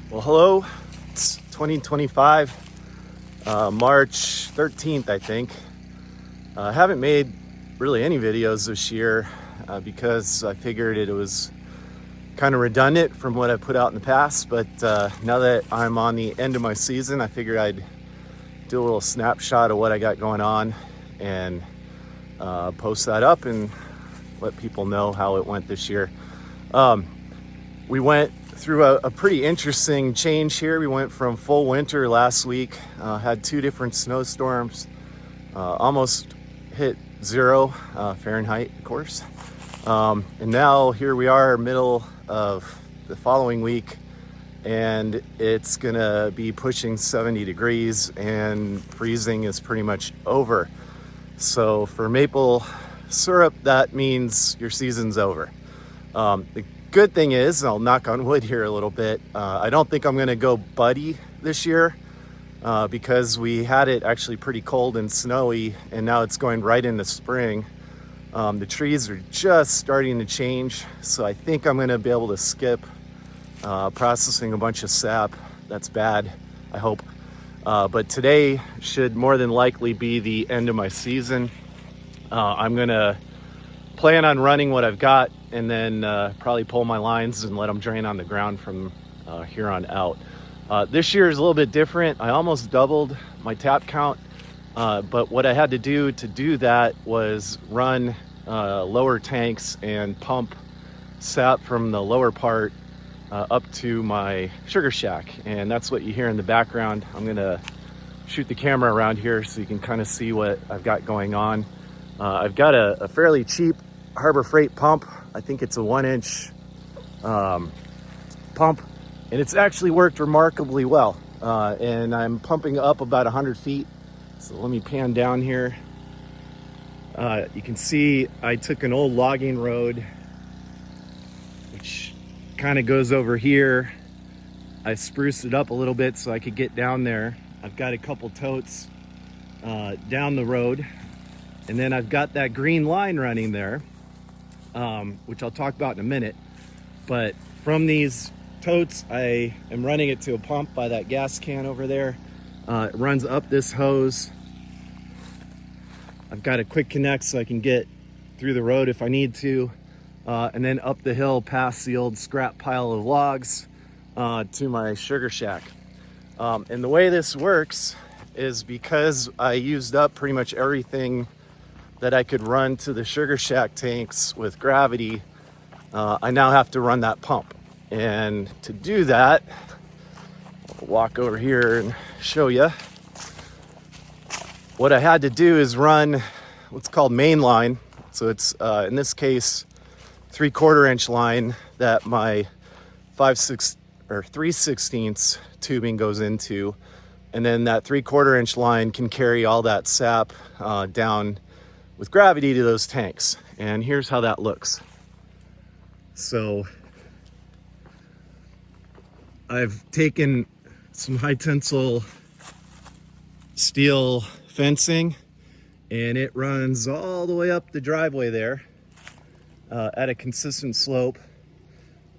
Well, hello. It's 2025, March 13th, I think. I haven't made really any videos this year because I figured it was kind of redundant from what I've put out in the past. But now that I'm on the end of my season, I figured I'd do a little snapshot of what I got going on and post that up and let people know how it went this year. We went through a pretty interesting change here. We went from full winter last week, had two different snowstorms, almost hit 0 Fahrenheit, of course. And now here we are, middle of the following week, and it's gonna be pushing 70 degrees and freezing is pretty much over. So for maple syrup, that means your season's over. The good thing is, I'll knock on wood here a little bit, I don't think I'm gonna go buddy this year because we had it actually pretty cold and snowy, and now it's going right into spring. The trees are just starting to change, so I think I'm gonna be able to skip processing a bunch of sap. That's bad, I hope. But today should more than likely be the end of my season. I'm gonna plan on running what I've got and then probably pull my lines and let them drain on the ground from here on out. This year is a little bit different. I almost doubled my tap count, but what I had to do that was run lower tanks and pump sap from the lower part up to my sugar shack, and that's what you hear in the background. I'm gonna shoot the camera around here so you can kind of see what I've got going on. I've got a fairly cheap Harbor Freight pump. I think it's a 1-inch pump, and it's actually worked remarkably well. And I'm pumping up about 100 feet. So let me pan down here. You can see I took an old logging road, which kind of goes over here. I spruced it up a little bit so I could get down there. I've got a couple totes down the road, and then I've got that green line running there, which I'll talk about in a minute. But from these totes, I am running it to a pump by that gas can over there. It runs up this hose. I've got a quick connect so I can get through the road if I need to, and then up the hill past the old scrap pile of logs to my sugar shack. And the way this works is because I used up pretty much everything that I could run to the sugar shack tanks with gravity, I now have to run that pump. And to do that, I'll walk over here and show you. What I had to do is run what's called main line. So it's, in this case, 3/4 inch line that my 3/16 tubing goes into. And then that 3/4 inch line can carry all that sap down with gravity to those tanks. And here's how that looks. So I've taken some high tensile steel fencing, and it runs all the way up the driveway there at a consistent slope.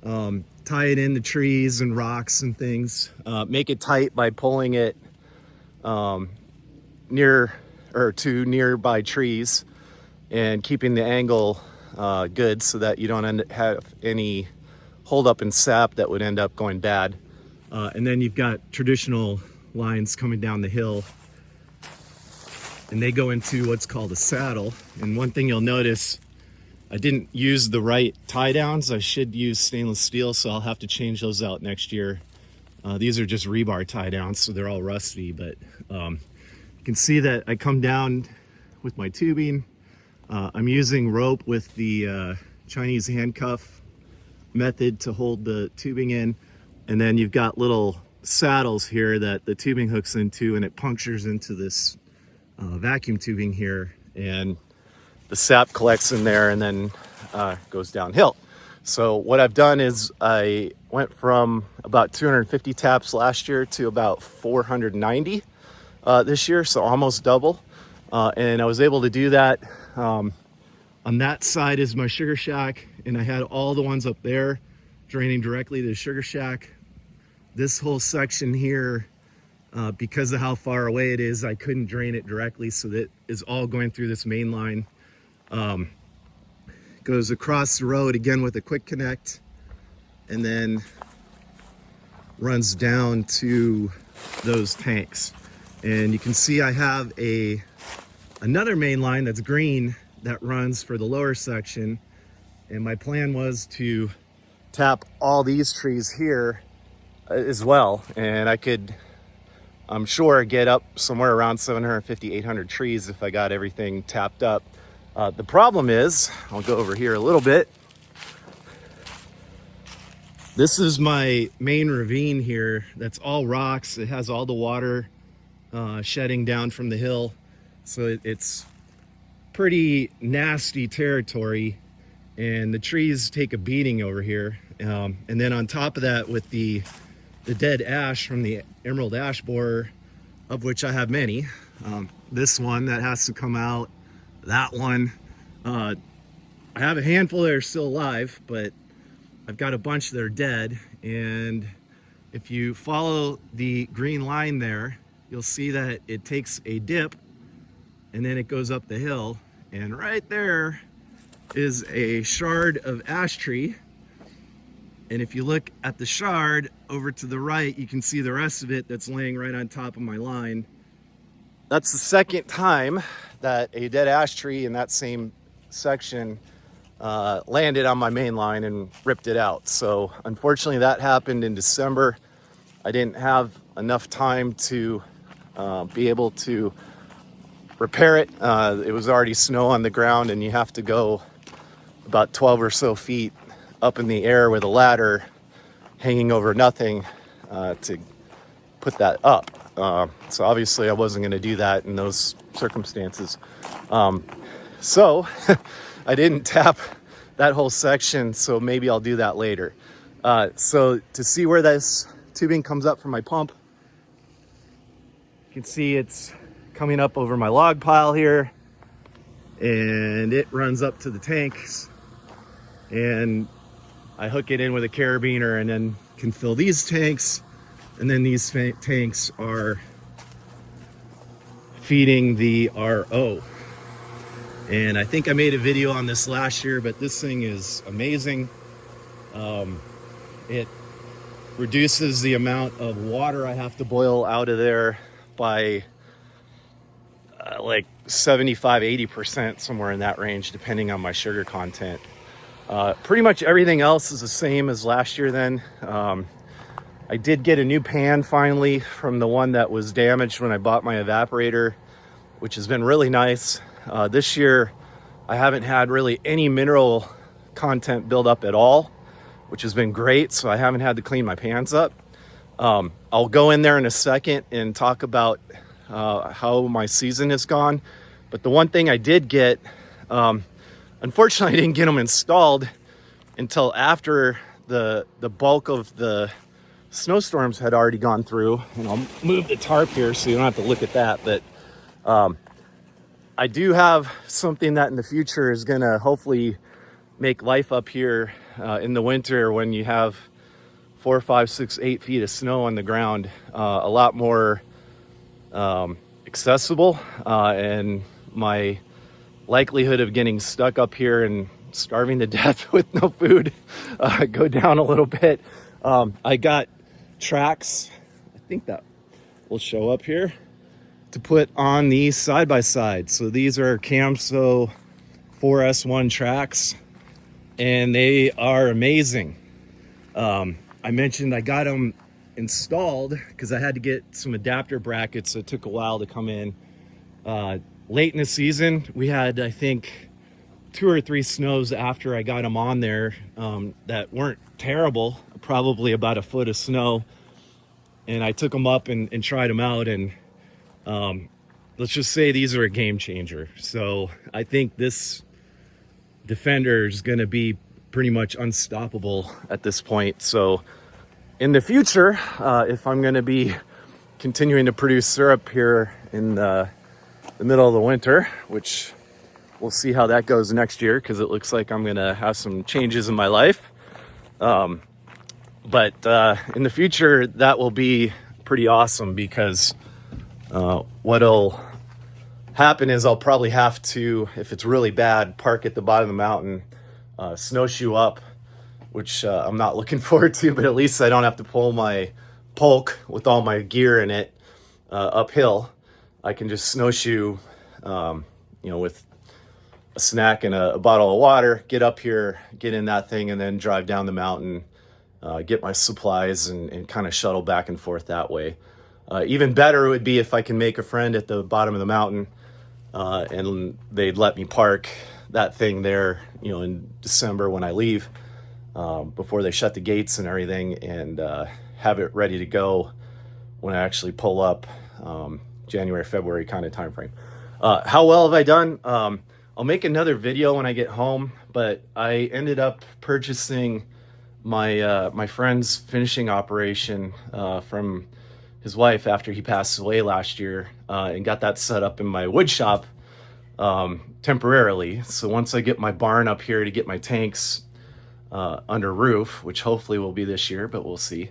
Tie it into trees and rocks and things. Make it tight by pulling it near or to nearby trees and keeping the angle good so that you don't have any holdup in sap that would end up going bad. And then you've got traditional lines coming down the hill, and they go into what's called a saddle. And one thing you'll notice, I didn't use the right tie downs. I should use stainless steel, so I'll have to change those out next year. These are just rebar tie downs, so they're all rusty, but you can see that I come down with my tubing. I'm using rope with the Chinese handcuff method to hold the tubing in, and then you've got little saddles here that the tubing hooks into, and it punctures into this vacuum tubing here, and the sap collects in there and then goes downhill. So what I've done is I went from about 250 taps last year to about 490 this year, so almost double. And I was able to do that. On that side is my sugar shack, and I had all the ones up there draining directly to the sugar shack. this whole section here, because of how far away it is, I couldn't drain it directly, so that is all going through this main line. Goes across the road again with a quick connect, and then runs down to those tanks. And you can see I have another main line that's green that runs for the lower section, and my plan was to tap all these trees here as well, and I could, I'm sure, get up somewhere around 750, 800 trees if I got everything tapped up. The problem is, I'll go over here a little bit. This is my main ravine here that's all rocks. It has all the water shedding down from the hill, so it's pretty nasty territory, and the trees take a beating over here. And then on top of that, with the dead ash from the emerald ash borer, of which I have many, this one that has to come out, that one, I have a handful that are still alive, but I've got a bunch that are dead. And if you follow the green line there, you'll see that it takes a dip and then it goes up the hill, and right there is a shard of ash tree. And if you look at the shard over to the right, you can see the rest of it that's laying right on top of my line. That's the second time that a dead ash tree in that same section landed on my main line and ripped it out. So unfortunately that happened in December. I didn't have enough time to be able to repair it. It was already snow on the ground, and you have to go about 12 or so feet up in the air with a ladder hanging over nothing to put that up. So obviously I wasn't going to do that in those circumstances. So I didn't tap that whole section, so maybe I'll do that later. So to see where this tubing comes up from my pump, you can see it's coming up over my log pile here, and it runs up to the tanks, and I hook it in with a carabiner and then can fill these tanks, and then these tanks are feeding the RO. And I think I made a video on this last year, but this thing is amazing. It reduces the amount of water I have to boil out of there by like 75-80%, somewhere in that range, depending on my sugar content. Pretty much everything else is the same as last year then. I did get a new pan finally from the one that was damaged when I bought my evaporator, which has been really nice. This year I haven't had really any mineral content build up at all, which has been great, so I haven't had to clean my pans up. I'll go in there in a second and talk about how my season has gone. But the one thing I did get, unfortunately I didn't get them installed until after the bulk of the snowstorms had already gone through. And I'll move the tarp here so you don't have to look at that. But I do have something that in the future is gonna hopefully make life up here in the winter, when you have 4, 5, 6, 8 feet of snow on the ground, a lot more accessible, and my likelihood of getting stuck up here and starving to death with no food go down a little bit. I got tracks, I think that will show up here, to put on these side by side. So these are Camso 4S1 tracks, and they are amazing. I mentioned I got them installed because I had to get some adapter brackets, so it took a while to come in. Late in the season, we had, I think, 2 or 3 snows after I got them on there that weren't terrible, probably about a foot of snow. And I took them up and tried them out, and let's just say these are a game changer. So I think this Defender is going to be pretty much unstoppable at this point. So in the future, if I'm going to be continuing to produce syrup here in the middle of the winter, which we'll see how that goes next year, because it looks like I'm going to have some changes in my life. But in the future, that will be pretty awesome, because what'll happen is I'll probably have to, if it's really bad, park at the bottom of the mountain, snowshoe up, which I'm not looking forward to, but at least I don't have to pull my polk with all my gear in it uphill. I can just snowshoe, with a snack and a bottle of water, get up here, get in that thing, and then drive down the mountain, get my supplies, and kind of shuttle back and forth that way. Even better it would be if I can make a friend at the bottom of the mountain, and they'd let me park that thing there, in December when I leave, before they shut the gates and everything, and have it ready to go when I actually pull up, January, February kind of time frame. How well have I done? I'll make another video when I get home, but I ended up purchasing my friend's finishing operation from his wife after he passed away last year, and got that set up in my wood shop temporarily. So once I get my barn up here to get my tanks under roof, which hopefully will be this year, but we'll see,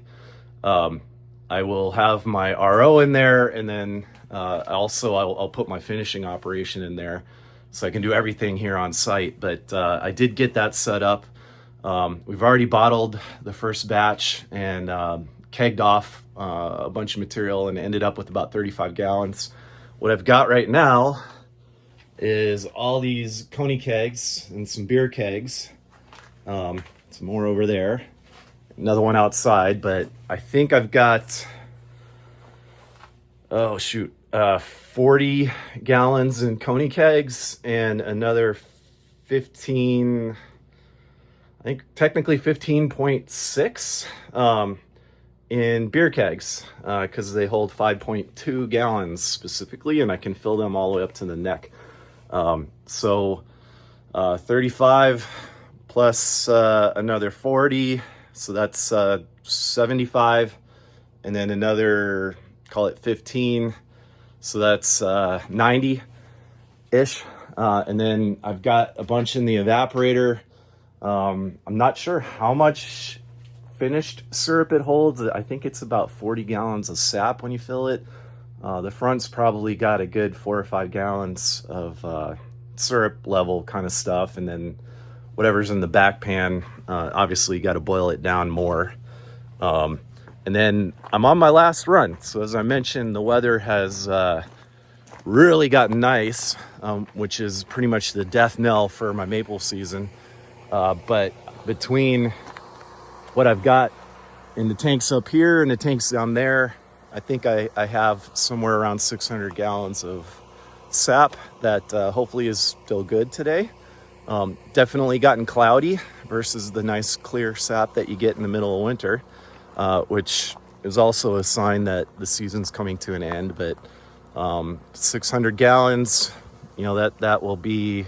I will have my RO in there, and then also I'll put my finishing operation in there, so I can do everything here on site. But I did get that set up. We've already bottled the first batch and kegged off a bunch of material, and ended up with about 35 gallons. What I've got right now is all these coney kegs and some beer kegs. Some more over there. Another one outside, but I think I've got, 40 gallons in coney kegs and another 15, I think technically 15.6 in beer kegs, because they hold 5.2 gallons specifically, and I can fill them all the way up to the neck. So 35 plus another 40, so that's 75, and then another, call it 15, so that's 90-ish. And then I've got a bunch in the evaporator. I'm not sure how much finished syrup it holds. I think it's about 40 gallons of sap when you fill it. The front's probably got a good 4 or 5 gallons of syrup level kind of stuff, and then whatever's in the back pan, obviously you got to boil it down more. And then I'm on my last run. So as I mentioned, the weather has really gotten nice, which is pretty much the death knell for my maple season. But between what I've got in the tanks up here and the tanks down there, I think I have somewhere around 600 gallons of sap that hopefully is still good today. Definitely gotten cloudy versus the nice clear sap that you get in the middle of winter, which is also a sign that the season's coming to an end. But 600 gallons, that will be,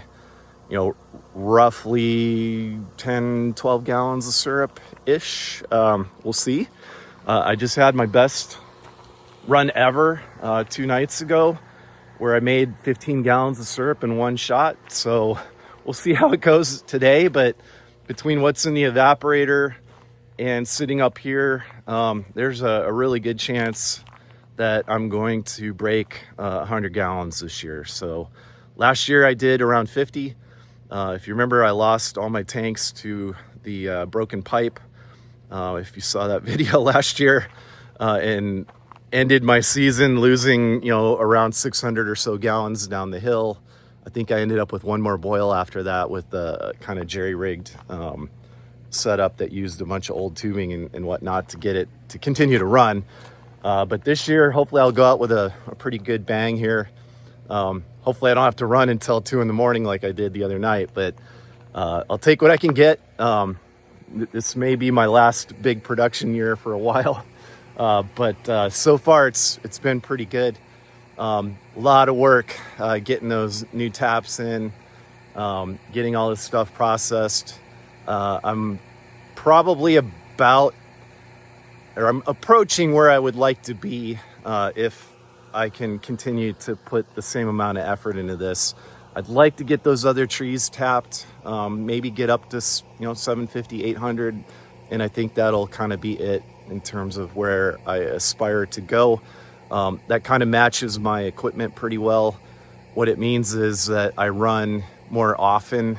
roughly 10, 12 gallons of syrup-ish. We'll see. I just had my best run ever 2 nights ago, where I made 15 gallons of syrup in one shot. So we'll see how it goes today. But between what's in the evaporator and sitting up here, there's a really good chance that I'm going to break 100 gallons this year. So last year I did around 50. If you remember, I lost all my tanks to the broken pipe. If you saw that video last year, and ended my season losing, around 600 or so gallons down the hill. I think I ended up with one more boil after that with the kind of jerry-rigged setup that used a bunch of old tubing and whatnot to get it to continue to run. But this year, hopefully I'll go out with a pretty good bang here. Hopefully I don't have to run until 2 in the morning like I did the other night, but I'll take what I can get. This may be my last big production year for a while, but so far it's been pretty good. A lot of work getting those new taps in, getting all this stuff processed. I'm probably I'm approaching where I would like to be if I can continue to put the same amount of effort into this. I'd like to get those other trees tapped, maybe get up to 750, 800 and I think that'll kind of be it in terms of where I aspire to go. That kind of matches my equipment pretty well. What it means is that I run more often,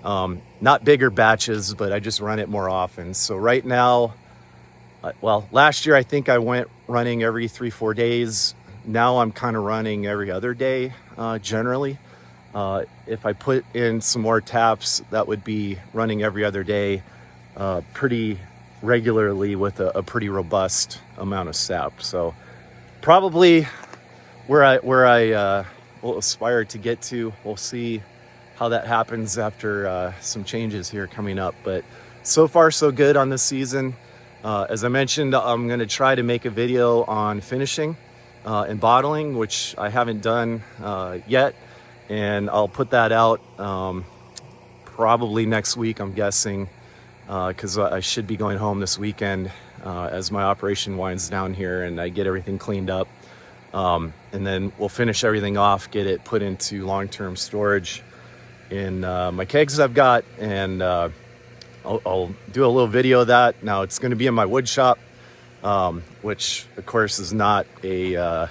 not bigger batches, but I just run it more often. So right now, well, last year I think I went running every 3-4 days. Now I'm kind of running every other day, generally. If I put in some more taps, that would be running every other day, pretty regularly with a pretty robust amount of sap. So probably where I will aspire to get to. We'll see how that happens after some changes here coming up. But so far so good on this season. As I mentioned, I'm going to try to make a video on finishing and bottling, which I haven't done yet, and I'll put that out probably next week, I'm guessing, because I should be going home this weekend as my operation winds down here and I get everything cleaned up, and then we'll finish everything off, get it put into long-term storage in my kegs I've got, and I'll do a little video of that. Now it's going to be in my wood shop, which of course is not a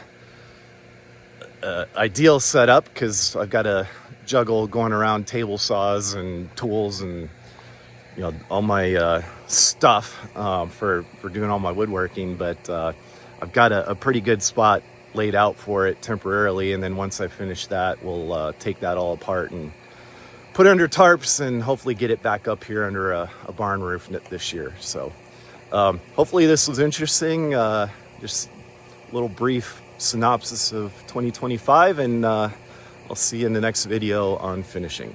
ideal setup because I've got to juggle going around table saws and tools and all my stuff for doing all my woodworking. But I've got a pretty good spot laid out for it temporarily, and then once I finish that, we'll take that all apart and put it under tarps and hopefully get it back up here under a barn roof this year. So hopefully this was interesting. Just a little brief synopsis of 2025, and I'll see you in the next video on finishing.